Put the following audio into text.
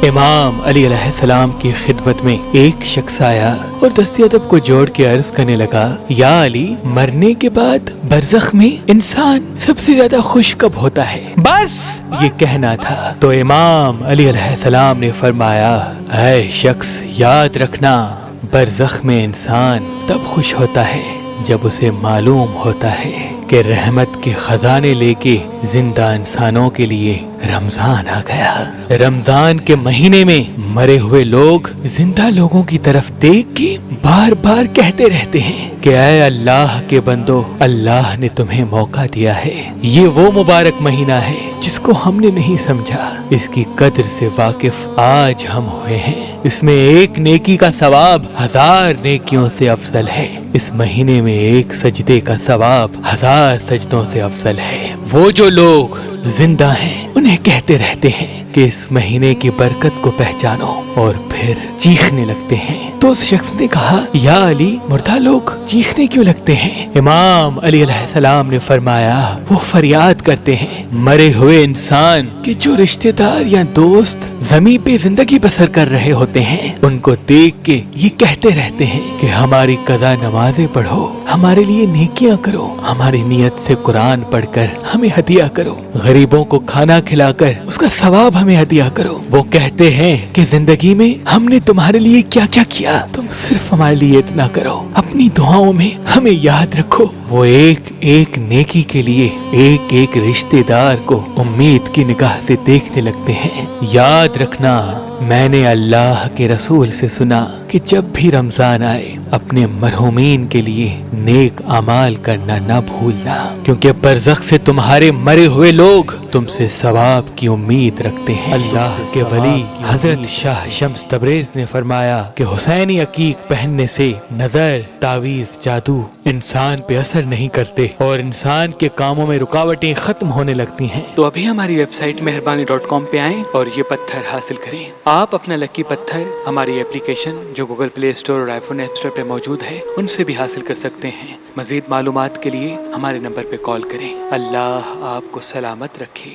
امام علی علیہ السلام کی خدمت میں ایک شخص آیا اور دست ادب کو جوڑ کے عرض کرنے لگا، یا علی، مرنے کے بعد برزخ میں انسان سب سے زیادہ خوش کب ہوتا ہے؟ بس یہ کہنا تھا تو امام علی علیہ السلام نے فرمایا، اے شخص، یاد رکھنا، برزخ میں انسان تب خوش ہوتا ہے جب اسے معلوم ہوتا ہے کہ رحمت کے خزانے لے کے زندہ انسانوں کے لیے رمضان آ گیا۔ رمضان کے مہینے میں مرے ہوئے لوگ زندہ لوگوں کی طرف دیکھ کے بار بار کہتے رہتے ہیں کہ اے اللہ کے بندو، اللہ نے تمہیں موقع دیا ہے۔ یہ وہ مبارک مہینہ ہے جس کو ہم نے نہیں سمجھا، اس کی قدر سے واقف آج ہم ہوئے ہیں۔ اس میں ایک نیکی کا ثواب 1000 نیکیوں سے افضل ہے۔ اس مہینے میں ایک سجدے کا ثواب 1000 سجدوں سے افضل ہے۔ وہ جو لوگ زندہ ہیں انہیں کہتے رہتے ہیں کہ اس مہینے کی برکت کو پہچانو، اور پھر چیخنے لگتے ہیں۔ تو اس شخص نے کہا، یا علی، مردہ لوگ چیخنے کیوں لگتے ہیں؟ امام علی علیہ السلام نے فرمایا، وہ فریاد کرتے ہیں مرے ہوئے انسان کے جو رشتہ دار یا دوست زمین پہ زندگی بسر کر رہے ہوتے ہیں، ان کو دیکھ کے یہ کہتے رہتے ہیں کہ ہماری قضا نمازیں پڑھو، ہمارے لیے نیکیاں کرو، ہماری نیت سے قرآن پڑھ کر ہمیں ہدیہ کرو، غریبوں کو کھانا کھلا کر اس کا ثواب ہمیں ہدیہ کرو۔ وہ کہتے ہیں کہ زندگی میں ہم نے تمہارے لیے کیا کیا کیا، تم صرف ہمارے لیے اتنا کرو، اپنی دعاؤں میں ہمیں یاد رکھو۔ وہ ایک ایک نیکی کے لیے ایک ایک رشتہ دار کو امید کی نگاہ سے دیکھنے لگتے ہیں۔ یاد رکھنا، میں نے اللہ کے رسول سے سنا کہ جب بھی رمضان آئے اپنے مرحومین کے لیے نیک اعمال کرنا نہ بھولنا، کیونکہ برزخ سے تمہارے مرے ہوئے لوگ تم سے ثواب کی امید رکھتے ہیں۔ اللہ کے ولی حضرت شاہ شمس تبریز نے فرمایا کہ حسینی عقیق پہننے سے نظر، تعویذ، جادو انسان پہ اثر نہیں کرتے اور انسان کے کاموں میں رکاوٹیں ختم ہونے لگتی ہیں۔ تو ابھی ہماری ویب سائٹ مہربانی.com پہ آئیں اور یہ پتھر حاصل کریں۔ آپ اپنا لکی پتھر ہماری اپلیکیشن جو گوگل پلے اسٹور اور آئی فون ایپ اسٹور پہ موجود ہے ان سے بھی حاصل کر سکتے ہیں۔ مزید معلومات کے لیے ہمارے نمبر پہ کال کریں۔ اللہ آپ کو سلامت رکھے۔